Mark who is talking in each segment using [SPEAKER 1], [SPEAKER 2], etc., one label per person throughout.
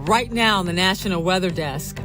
[SPEAKER 1] right now on the National Weather Desk.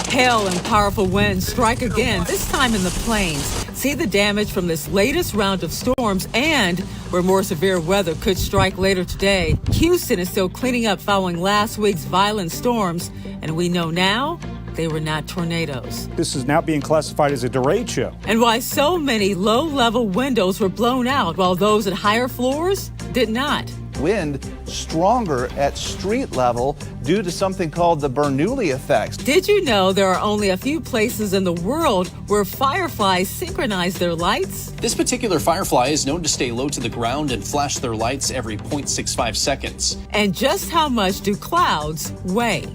[SPEAKER 1] Hail and powerful winds strike again, this time in the plains. See the damage from this latest round of storms and where more severe weather could strike later today. Houston is still cleaning up following last week's violent storms, and we know now they were not tornadoes.
[SPEAKER 2] This is now being classified as a derecho.
[SPEAKER 1] And why so many low-level windows were blown out while those at higher floors did not.
[SPEAKER 3] Wind stronger at street level due to something called the Bernoulli effect.
[SPEAKER 1] Did you know there are only a few places in the world where fireflies synchronize their lights?
[SPEAKER 4] This particular firefly is known to stay low to the ground and flash their lights every 0.65 seconds.
[SPEAKER 1] And just how much do clouds weigh?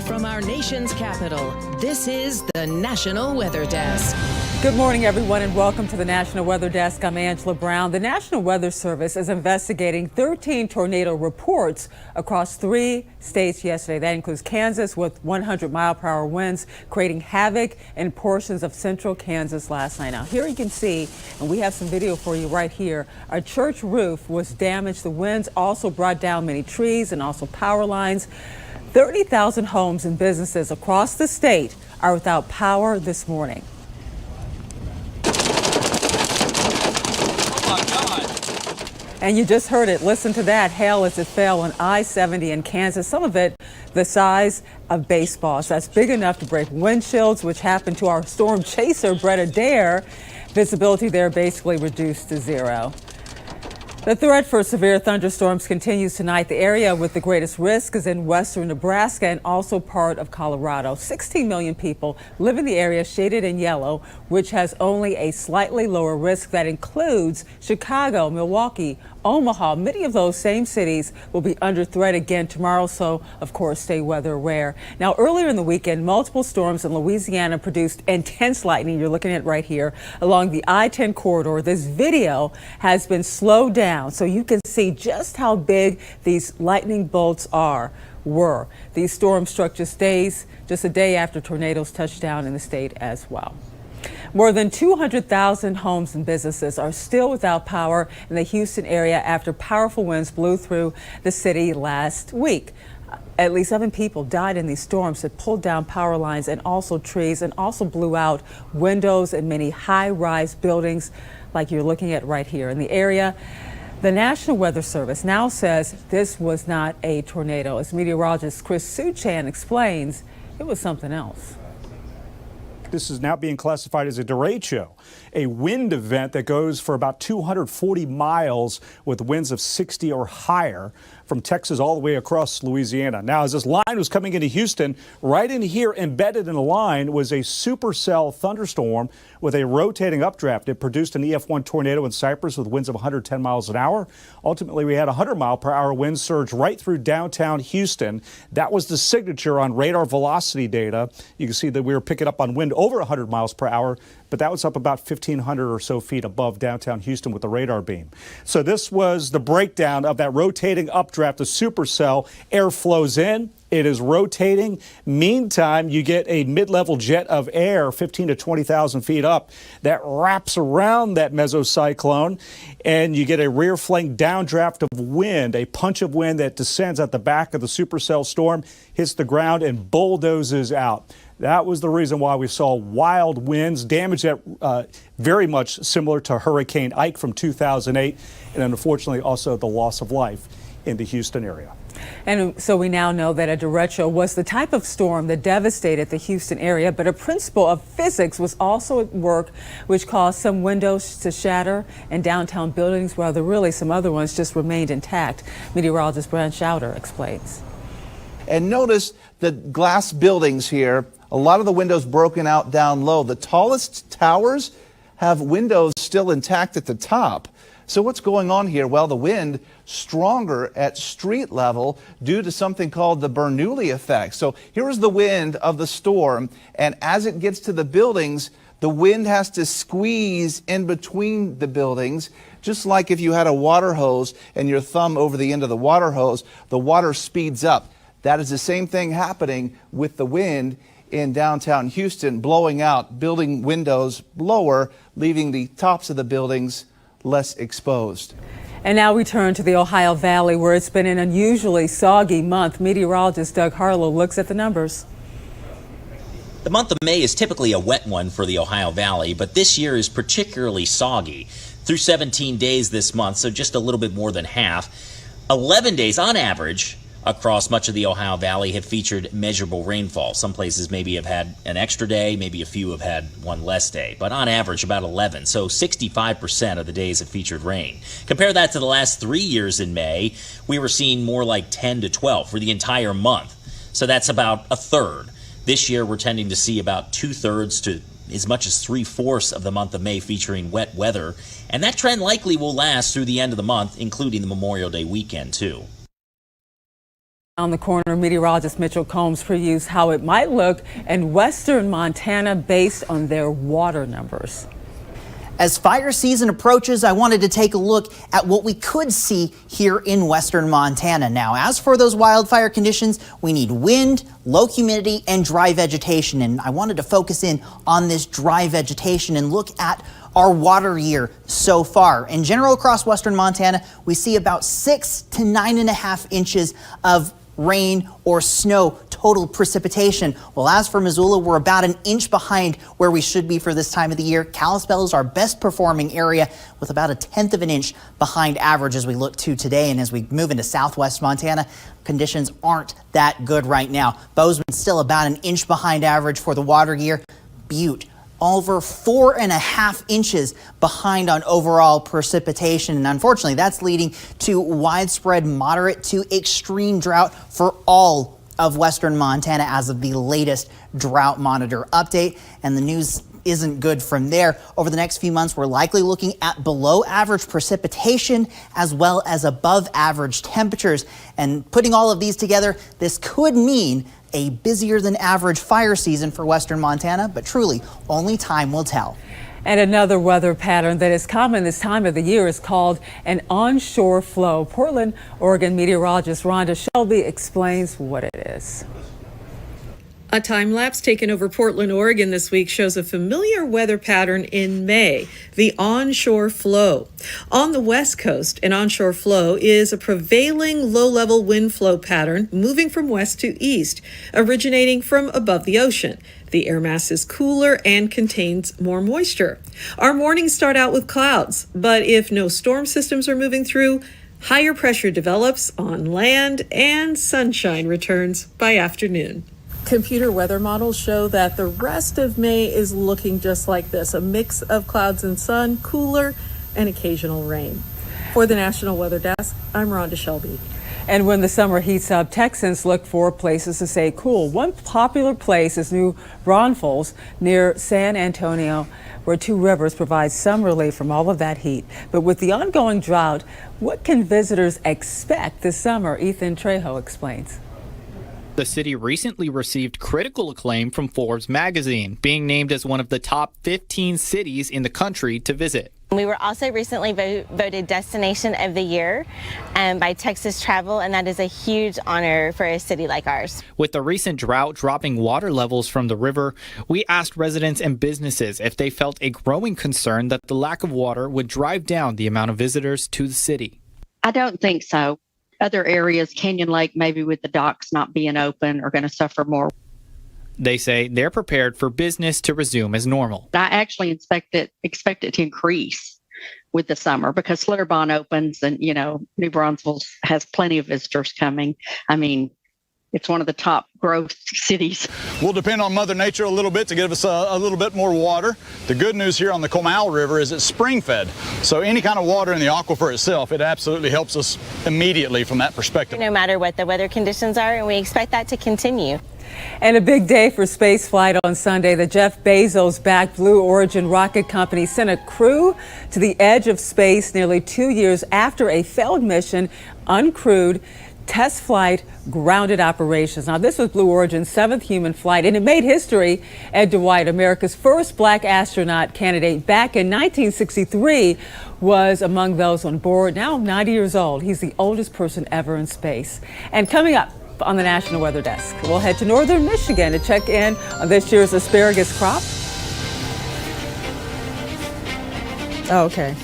[SPEAKER 5] From our nation's capital, this is the National Weather Desk.
[SPEAKER 1] Good morning, everyone, and welcome to the National Weather Desk. I'm Angela Brown. The National Weather Service is investigating 13 tornado reports across 3 states yesterday. That includes Kansas with 100-mile-per-hour winds, creating havoc in portions of central Kansas last night. Now, here you can see, and we have some video for you right here, a church roof was damaged. The winds also brought down many trees and also power lines. 30,000 homes and businesses across the state are without power this morning. And you just heard it. Listen to that hail as it fell on I-70 in Kansas. Some of it the size of baseballs. That's big enough to break windshields, which happened to our storm chaser, Brett Adair. Visibility there basically reduced to zero. The threat for severe thunderstorms continues tonight. The area with the greatest risk is in western Nebraska and also part of Colorado. 16 million people live in the area shaded in yellow, which has only a slightly lower risk. That includes Chicago, Milwaukee, Omaha. Many of those same cities will be under threat again tomorrow, so of course stay weather aware. Now, earlier in the weekend, multiple storms in Louisiana produced intense lightning. You're looking at right here along the I-10 corridor. This video has been slowed down so you can see just how big these lightning bolts were. These storms struck just a day after tornadoes touched down in the state as well. More than 200,000 homes and businesses are still without power in the Houston area after powerful winds blew through the city last week. At least 7 people died in these storms that pulled down power lines and also trees and also blew out windows in many high-rise buildings like you're looking at right here in the area. The National Weather Service now says this was not a tornado. As meteorologist Chris Suchan explains, it was something else.
[SPEAKER 2] This is now being classified as a derecho, a wind event that goes for about 240 miles with winds of 60 or higher from Texas all the way across Louisiana. Now, as this line was coming into Houston, right in here, embedded in the line, was a supercell thunderstorm with a rotating updraft. It produced an EF1 tornado in Cypress with winds of 110 miles an hour. Ultimately, we had a 100-mile-per-hour wind surge right through downtown Houston. That was the signature on radar velocity data. You can see that we were picking up on wind over 100 miles per hour, but that was up about 1,500 or so feet above downtown Houston with the radar beam. So this was the breakdown of that rotating updraft, the supercell. Air flows in. It is rotating. Meantime, you get a mid-level jet of air 15 to 20,000 feet up that wraps around that mesocyclone, and you get a rear flank downdraft of wind, a punch of wind that descends at the back of the supercell storm, hits the ground, and bulldozes out. That was the reason why we saw wild winds, damage that very much similar to Hurricane Ike from 2008, and unfortunately also the loss of life in the Houston area.
[SPEAKER 1] And so we now know that a derecho was the type of storm that devastated the Houston area, but a principle of physics was also at work, which caused some windows to shatter in downtown buildings, while some other ones just remained intact. Meteorologist Brian Schauder explains.
[SPEAKER 3] And notice the glass buildings here, a lot of the windows broken out down low. The tallest towers have windows still intact at the top. So what's going on here? Well, the wind stronger at street level due to something called the Bernoulli effect. So here's the wind of the storm, and as it gets to the buildings, the wind has to squeeze in between the buildings, just like if you had a water hose and your thumb over the end of the water hose, the water speeds up. That is the same thing happening with the wind in downtown Houston, blowing out building windows lower, leaving the tops of the buildings less exposed.
[SPEAKER 1] And now we turn to the Ohio Valley, where it's been an unusually soggy month. Meteorologist Doug Harlow looks at the numbers.
[SPEAKER 6] The month of May is typically a wet one for the Ohio Valley, but this year is particularly soggy. Through 17 days this month, so just a little bit more than half, 11 days on average across much of the Ohio Valley have featured measurable rainfall. Some places maybe have had an extra day, maybe a few have had one less day, but on average about 11. So 65% of the days have featured rain. Compare that to the last 3 years in May, we were seeing more like 10 to 12 for the entire month. So that's about a third. This year we're tending to see about 2/3 to as much as 3/4 of the month of May featuring wet weather. And that trend likely will last through the end of the month, including the Memorial Day weekend too.
[SPEAKER 1] On the corner, meteorologist Mitchell Combs previews how it might look in western Montana based on their water numbers.
[SPEAKER 7] As fire season approaches, I wanted to take a look at what we could see here in western Montana. Now, as for those wildfire conditions, we need wind, low humidity, and dry vegetation. And I wanted to focus in on this dry vegetation and look at our water year so far. In general, across western Montana, we see about 6 to 9.5 inches of rain or snow total precipitation. Well, as for Missoula, we're about an inch behind where we should be for this time of the year. Kalispell is our best performing area with about 1/10 of an inch behind average as we look to today. And as we move into southwest Montana, conditions aren't that good right now. Bozeman's still about an inch behind average for the water year. Butte, over 4.5 inches behind on overall precipitation. And unfortunately, that's leading to widespread moderate to extreme drought for all of western Montana as of the latest drought monitor update. And the news isn't good from there. Over the next few months, we're likely looking at below average precipitation as well as above average temperatures. And putting all of these together, this could mean a busier than average fire season for western Montana, but truly only time will tell.
[SPEAKER 1] And another weather pattern that is common this time of the year is called an onshore flow. Portland, Oregon meteorologist Rhonda Shelby explains what it is.
[SPEAKER 8] A time lapse taken over Portland, Oregon this week shows a familiar weather pattern in May, the onshore flow. On the west coast, an onshore flow is a prevailing low-level wind flow pattern moving from west to east, originating from above the ocean. The air mass is cooler and contains more moisture. Our mornings start out with clouds, but if no storm systems are moving through, higher pressure develops on land and sunshine returns by afternoon. Computer weather models show that the rest of May is looking just like this, a mix of clouds and sun, cooler, and occasional rain. For the National Weather Desk, I'm Rhonda Shelby.
[SPEAKER 1] And when the summer heats up, Texans look for places to stay cool. One popular place is New Braunfels near San Antonio, where Two Rivers provides some relief from all of that heat. But with the ongoing drought, what can visitors expect this summer? Ethan Trejo explains.
[SPEAKER 9] The city recently received critical acclaim from Forbes magazine, being named as one of the top 15 cities in the country to visit.
[SPEAKER 10] We were also recently voted Destination of the Year by Texas Travel, and that is a huge honor for a city like ours.
[SPEAKER 9] With the recent drought dropping water levels from the river, we asked residents and businesses if they felt a growing concern that the lack of water would drive down the amount of visitors to the city.
[SPEAKER 11] I don't think so. Other areas, Canyon Lake, maybe with the docks not being open, are going to suffer more.
[SPEAKER 9] They say they're prepared for business to resume as normal.
[SPEAKER 11] I actually expect it to increase with the summer because Schlitterbahn opens and, New Braunfels has plenty of visitors coming. I mean, it's one of the top growth cities.
[SPEAKER 12] We'll depend on Mother Nature a little bit to give us a little bit more water. The good news here on the Comal River is it's spring fed. So any kind of water in the aquifer itself, it absolutely helps us immediately from that perspective.
[SPEAKER 10] No matter what the weather conditions are, and we expect that to continue.
[SPEAKER 1] And a big day for spaceflight on Sunday. The Jeff Bezos-backed Blue Origin rocket company sent a crew to the edge of space nearly 2 years after a failed mission, uncrewed, test flight, grounded operations. Now, this was Blue Origin's 7th human flight, and it made history. Ed Dwight, America's first black astronaut candidate back in 1963, was among those on board. Now 90 years old. He's the oldest person ever in space. And coming up on the National Weather Desk, we'll head to northern Michigan to check in on this year's asparagus crop. Oh, okay.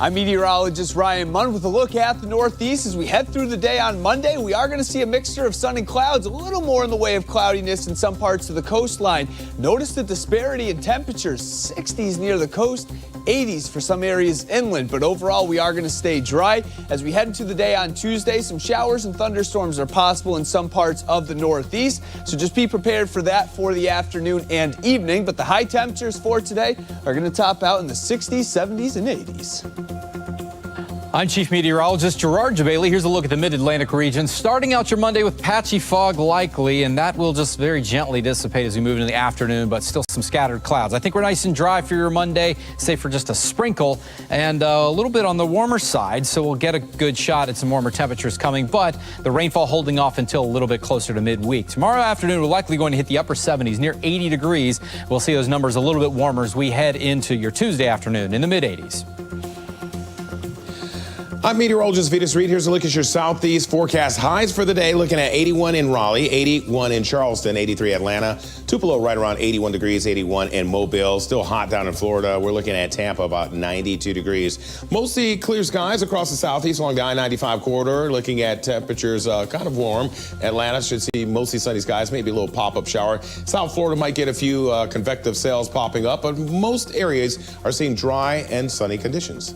[SPEAKER 13] I'm meteorologist Ryan Munn with a look at the Northeast. As we head through the day on Monday, we are going to see a mixture of sun and clouds, a little more in the way of cloudiness in some parts of the coastline. Notice the disparity in temperatures, 60s near the coast, 80s for some areas inland, but overall we are going to stay dry. As we head into the day on Tuesday, some showers and thunderstorms are possible in some parts of the Northeast, so just be prepared for that for the afternoon and evening. But the high temperatures for today are going to top out in the 60s, 70s, and 80s.
[SPEAKER 14] I'm Chief Meteorologist Gerard Jabali. Here's a look at the mid-Atlantic region. Starting out your Monday with patchy fog likely, and that will just very gently dissipate as we move into the afternoon, but still some scattered clouds. I think we're nice and dry for your Monday, save for just a sprinkle and a little bit on the warmer side, so we'll get a good shot at some warmer temperatures coming, but the rainfall holding off until a little bit closer to midweek. Tomorrow afternoon, we're likely going to hit the upper 70s, near 80 degrees. We'll see those numbers a little bit warmer as we head into your Tuesday afternoon in the mid-80s.
[SPEAKER 15] I'm meteorologist Vitas Reed. Here's a look at your southeast forecast highs for the day. Looking at 81 in Raleigh, 81 in Charleston, 83 Atlanta, Tupelo right around 81 degrees, 81 in Mobile. Still hot down in Florida. We're looking at Tampa about 92 degrees. Mostly clear skies across the southeast along the I-95 corridor. Looking at temperatures kind of warm. Atlanta should see mostly sunny skies, maybe a little pop-up shower. South Florida might get a few convective cells popping up, but most areas are seeing dry and sunny conditions.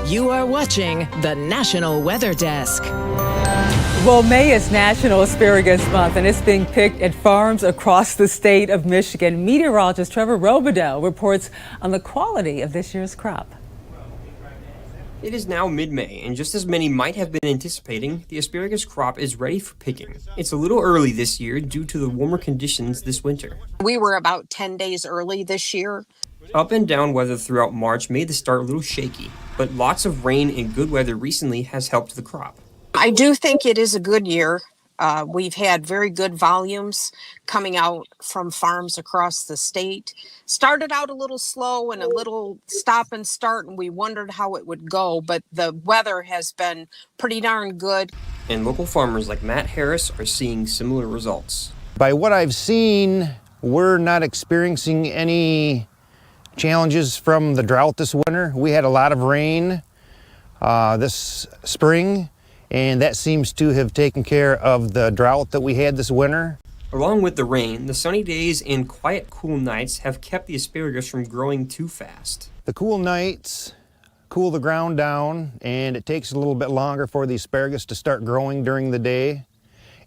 [SPEAKER 5] You are watching the National Weather Desk.
[SPEAKER 1] Well, May is National Asparagus Month, and it's being picked at farms across the state of Michigan. Meteorologist Trevor Robideau reports on the quality of this year's crop.
[SPEAKER 16] It is now mid-May, and just as many might have been anticipating, the asparagus crop is ready for picking. It's a little early this year due to the warmer conditions this winter.
[SPEAKER 17] We were about 10 days early this year.
[SPEAKER 16] Up and down weather throughout March made the start a little shaky, but lots of rain and good weather recently has helped the crop.
[SPEAKER 17] I do think it is a good year. We've had very good volumes coming out from farms across the state. Started out a little slow and a little stop and start, and we wondered how it would go, but the weather has been pretty darn good.
[SPEAKER 16] And local farmers like Matt Harris are seeing similar results.
[SPEAKER 18] By what I've seen, we're not experiencing any challenges from the drought this winter. We had a lot of rain this spring, and that seems to have taken care of the drought that we had this winter.
[SPEAKER 16] Along with the rain, the sunny days and quiet, cool nights have kept the asparagus from growing too fast.
[SPEAKER 18] The cool nights cool the ground down, and it takes a little bit longer for the asparagus to start growing during the day.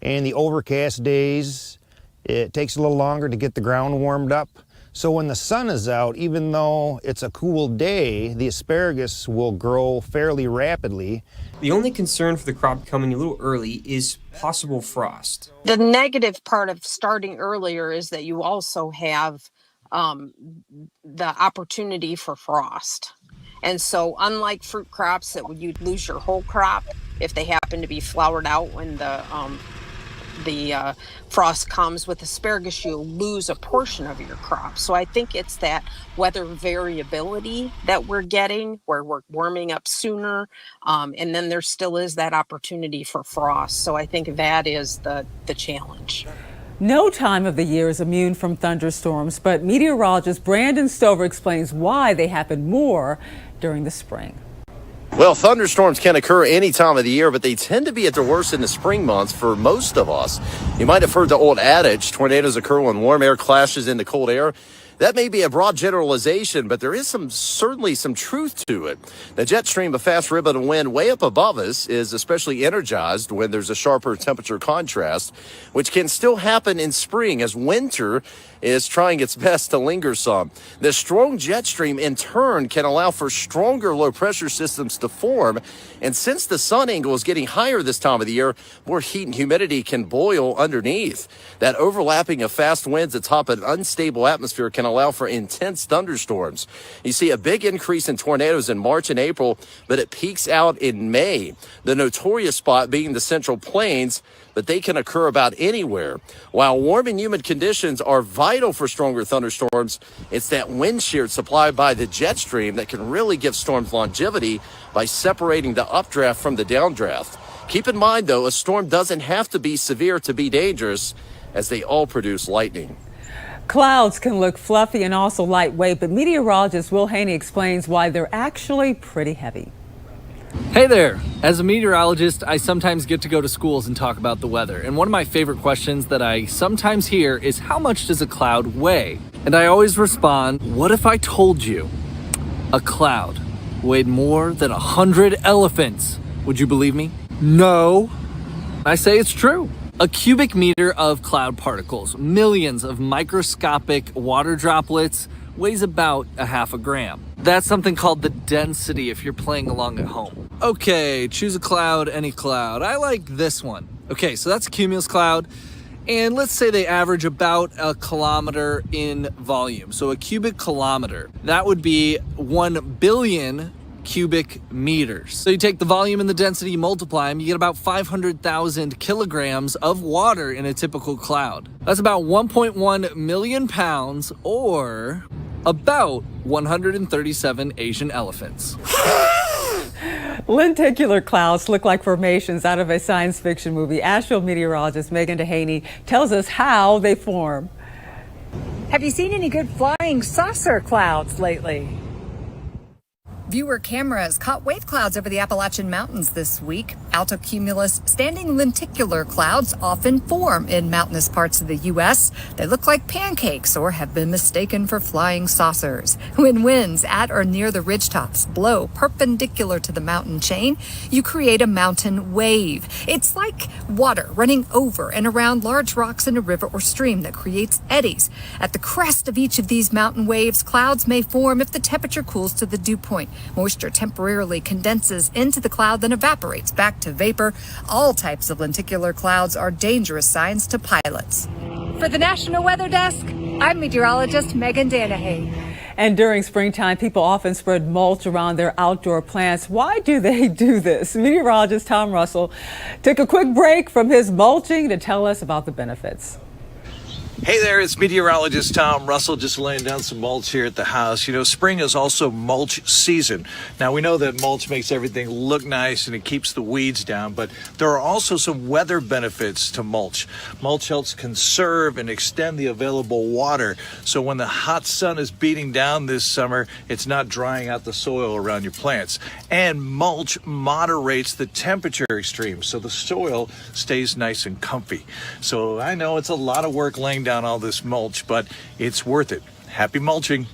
[SPEAKER 18] And the overcast days, it takes a little longer to get the ground warmed up. So when the sun is out, even though it's a cool day, the asparagus will grow fairly rapidly.
[SPEAKER 16] The only concern for the crop coming a little early is possible frost.
[SPEAKER 17] The negative part of starting earlier is that you also have the opportunity for frost. And so unlike fruit crops that you'd lose your whole crop if they happen to be flowered out when the frost comes, with asparagus, you'll lose a portion of your crop. So I think it's that weather variability that we're getting, where we're warming up sooner, and then there still is that opportunity for frost. So I think that is the challenge.
[SPEAKER 1] No time of the year is immune from thunderstorms, but meteorologist Brandon Stover explains why they happen more during the spring.
[SPEAKER 19] Well, thunderstorms can occur any time of the year, but they tend to be at their worst in the spring months for most of us. You might have heard the old adage, tornadoes occur when warm air clashes into cold air. That may be a broad generalization, but there is certainly some truth to it. The jet stream, a fast ribbon of wind way up above us, is especially energized when there's a sharper temperature contrast, which can still happen in spring as winter is trying its best to linger some. The strong jet stream in turn can allow for stronger low pressure systems to form. And since the sun angle is getting higher this time of the year, more heat and humidity can boil underneath. That overlapping of fast winds atop an unstable atmosphere can allow for intense thunderstorms. You see a big increase in tornadoes in March and April, but it peaks out in May. The notorious spot being the Central Plains, but they can occur about anywhere. While warm and humid conditions are vital for stronger thunderstorms, it's that wind shear supplied by the jet stream that can really give storms longevity by separating the updraft from the downdraft. Keep in mind, though, a storm doesn't have to be severe to be dangerous, as they all produce lightning.
[SPEAKER 1] Clouds can look fluffy and also lightweight, but meteorologist Will Haney explains why they're actually pretty heavy.
[SPEAKER 20] Hey there! As a meteorologist, I sometimes get to go to schools and talk about the weather. And one of my favorite questions that I sometimes hear is, how much does a cloud weigh? And I always respond, what if I told you a cloud weighed more than 100 elephants? Would you believe me? No. I say it's true. A cubic meter of cloud particles, millions of microscopic water droplets, weighs about a half a gram. That's something called the density if you're playing along at home. Okay, choose a cloud, any cloud. I like this one. Okay, so that's a cumulus cloud, and let's say they average about a kilometer in volume. So a cubic kilometer, that would be 1 billion cubic meters. So you take the volume and the density, you multiply them, you get about 500,000 kilograms of water in a typical cloud. That's about 1.1 million pounds, or about 137 Asian elephants.
[SPEAKER 1] Lenticular clouds look like formations out of a science fiction movie. Astrometeorologist Megan Dehaney tells us how they form.
[SPEAKER 21] Have you seen any good flying saucer clouds lately? Viewer cameras caught wave clouds over the Appalachian Mountains this week. Altocumulus standing lenticular clouds often form in mountainous parts of the U.S. They look like pancakes or have been mistaken for flying saucers. When winds at or near the ridgetops blow perpendicular to the mountain chain, you create a mountain wave. It's like water running over and around large rocks in a river or stream that creates eddies. At the crest of each of these mountain waves, clouds may form if the temperature cools to the dew point. Moisture temporarily condenses into the cloud, then evaporates back to vapor. All types of lenticular clouds are dangerous signs to pilots. For the National Weather Desk, I'm meteorologist Megan Dehaney.
[SPEAKER 1] And during springtime, people often spread mulch around their outdoor plants. Why do they do this? Meteorologist Tom Russell took a quick break from his mulching to tell us about the benefits.
[SPEAKER 22] Hey there, it's meteorologist Tom Russell, just laying down some mulch here at the house. You know, spring is also mulch season. Now, we know that mulch makes everything look nice and it keeps the weeds down, but there are also some weather benefits to mulch. Mulch helps conserve and extend the available water, so when the hot sun is beating down this summer, it's not drying out the soil around your plants. And mulch moderates the temperature extremes, so the soil stays nice and comfy. So I know it's a lot of work laying down all this mulch, but it's worth it. Happy mulching.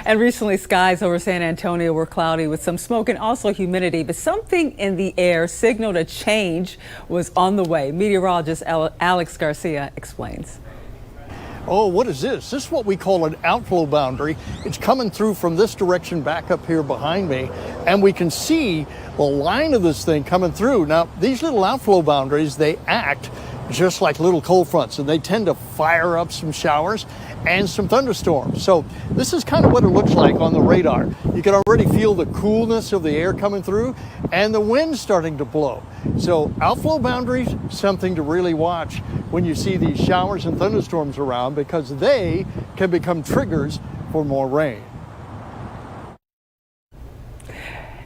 [SPEAKER 1] And recently, skies over San Antonio were cloudy with some smoke and also humidity, but something in the air signaled a change was on the way. Meteorologist Alex Garcia explains.
[SPEAKER 23] Oh, what is this? This is what we call an outflow boundary. It's coming through from this direction back up here behind me, and we can see the line of this thing coming through. Now, these little outflow boundaries, they act just like little cold fronts, and they tend to fire up some showers and some thunderstorms. So this is kind of what it looks like on the radar. You can already feel the coolness of the air coming through and the wind starting to blow. So outflow boundaries, something to really watch when you see these showers and thunderstorms around, because they can become triggers for more rain.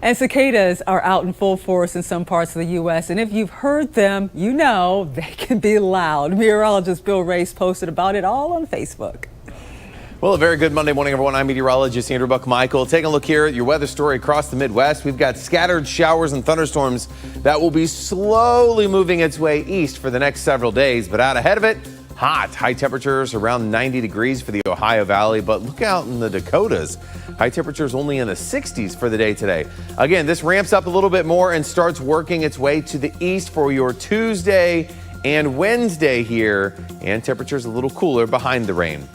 [SPEAKER 1] And cicadas are out in full force in some parts of the U.S. And if you've heard them, you know they can be loud. Meteorologist Bill Race posted about it all on Facebook.
[SPEAKER 24] Well, a very good Monday morning, everyone. I'm meteorologist Andrew Buckmichael. Taking a look here at your weather story across the Midwest. We've got scattered showers and thunderstorms that will be slowly moving its way east for the next several days. But out ahead of it, hot. High temperatures around 90 degrees for the Ohio Valley, but look out in the Dakotas. High temperatures only in the 60s for the day today. Again, this ramps up a little bit more and starts working its way to the east for your Tuesday and Wednesday here, and temperatures a little cooler behind the rain.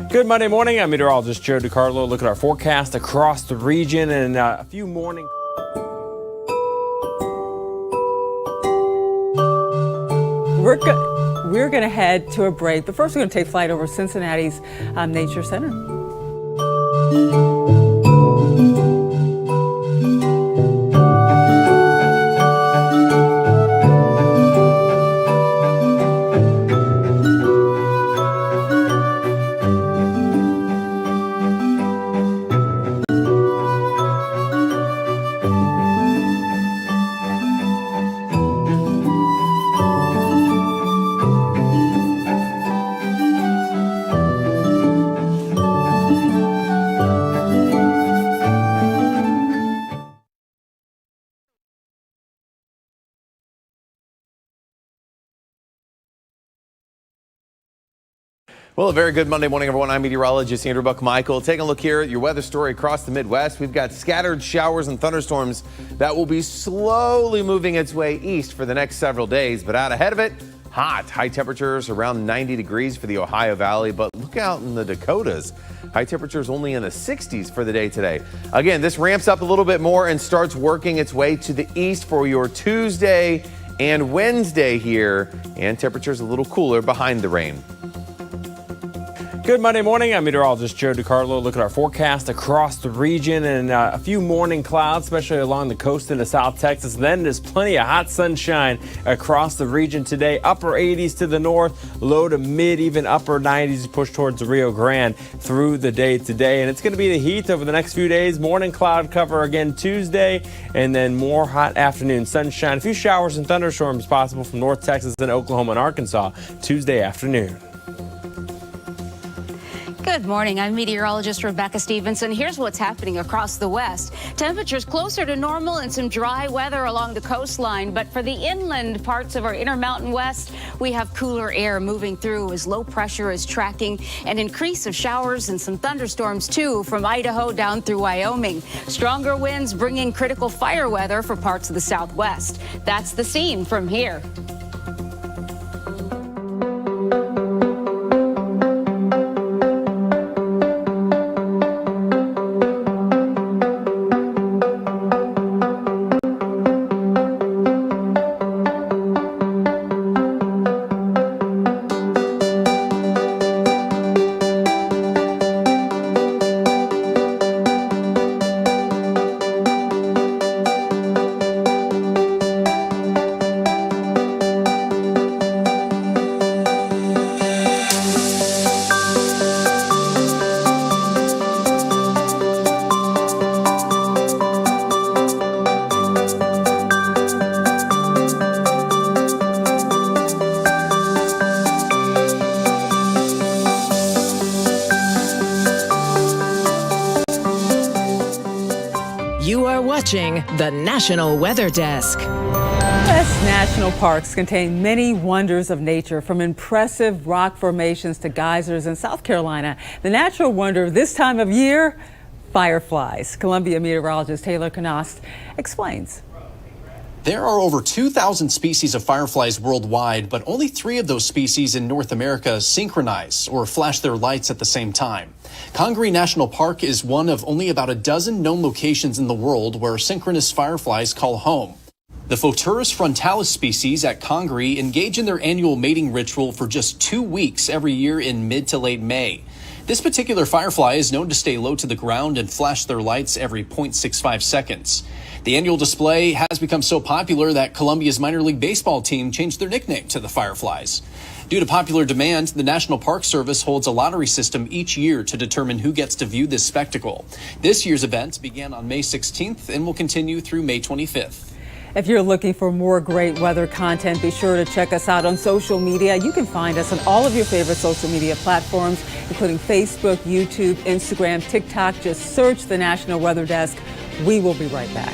[SPEAKER 16] Good Monday morning. I'm meteorologist Joe DiCarlo. Look at our forecast across the region and a few morning.
[SPEAKER 1] We're going to head to a break, but first we're going to take flight over Cincinnati's Nature Center.
[SPEAKER 24] Well, a very good Monday morning, everyone. I'm meteorologist Andrew Buck-Michael. Taking a look here at your weather story across the Midwest. We've got scattered showers and thunderstorms that will be slowly moving its way east for the next several days. But out ahead of it, hot. High temperatures around 90 degrees for the Ohio Valley. But look out in the Dakotas. High temperatures only in the 60s for the day today. Again, this ramps up a little bit more and starts working its way to the east for your Tuesday and Wednesday here. And temperatures a little cooler behind the rain.
[SPEAKER 16] Good Monday morning. I'm meteorologist Joe DiCarlo. Look at our forecast across the region and a few morning clouds, especially along the coast into South Texas. Then there's plenty of hot sunshine across the region today. Upper 80s to the north, low to mid, even upper 90s push towards the Rio Grande through the day today. And it's going to be the heat over the next few days. Morning cloud cover again Tuesday, and then more hot afternoon sunshine. A few showers and thunderstorms possible from North Texas and Oklahoma and Arkansas Tuesday afternoon.
[SPEAKER 2] Good morning. I'm meteorologist Rebecca Stevenson. Here's what's happening across the west. Temperatures closer to normal and some dry weather along the coastline. But for the inland parts of our Intermountain West, we have cooler air moving through as low pressure is tracking an increase of showers and some thunderstorms, too, from Idaho down through Wyoming. Stronger winds bringing critical fire weather for parts of the Southwest. That's the scene from here.
[SPEAKER 5] The National Weather Desk.
[SPEAKER 1] U.S. national parks contain many wonders of nature, from impressive rock formations to geysers in South Carolina. The natural wonder this time of year, fireflies. Columbia meteorologist Taylor Knost explains.
[SPEAKER 3] There are over 2,000 species of fireflies worldwide, but only 3 of those species in North America synchronize or flash their lights at the same time. Congaree National Park is one of only about a dozen known locations in the world where synchronous fireflies call home. The Photurus frontalis species at Congaree engage in their annual mating ritual for just 2 weeks every year in mid to late May. This particular firefly is known to stay low to the ground and flash their lights every 0.65 seconds. The annual display has become so popular that Columbia's minor league baseball team changed their nickname to the Fireflies. Due to popular demand, the National Park Service holds a lottery system each year to determine who gets to view this spectacle. This year's event began on May 16th and will continue through May 25th.
[SPEAKER 1] If you're looking for more great weather content, be sure to check us out on social media. You can find us on all of your favorite social media platforms, including Facebook, YouTube, Instagram, TikTok. Just search the National Weather Desk. We will be right back.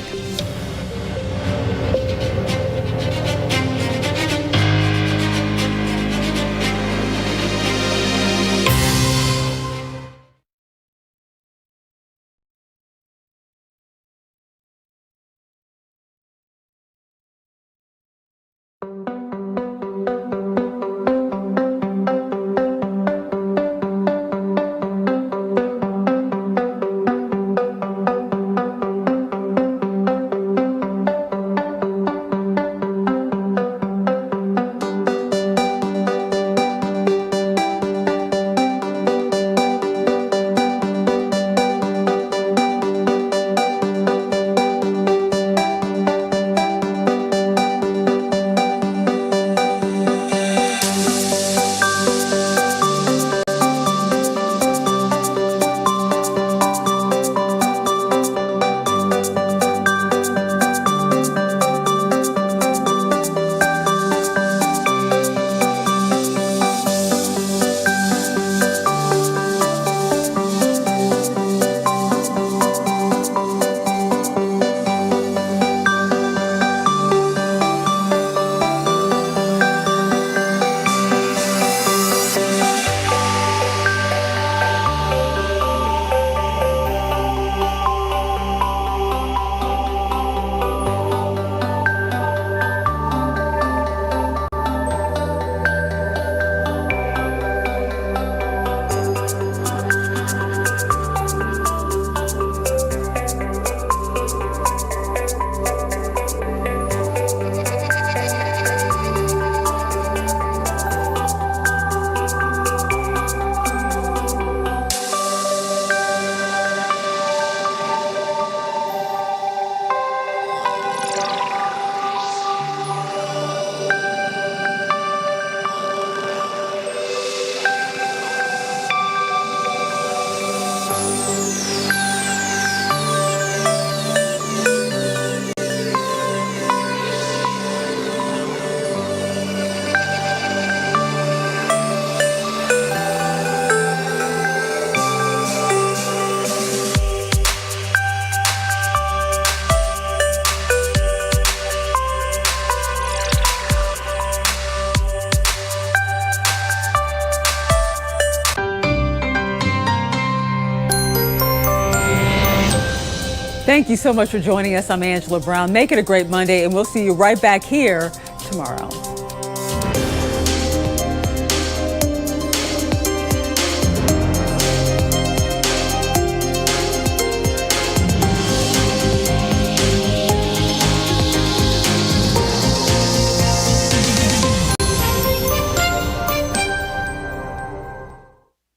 [SPEAKER 1] Thank you so much for joining us. I'm Angela Brown. Make it a great Monday, and we'll see you right back here tomorrow.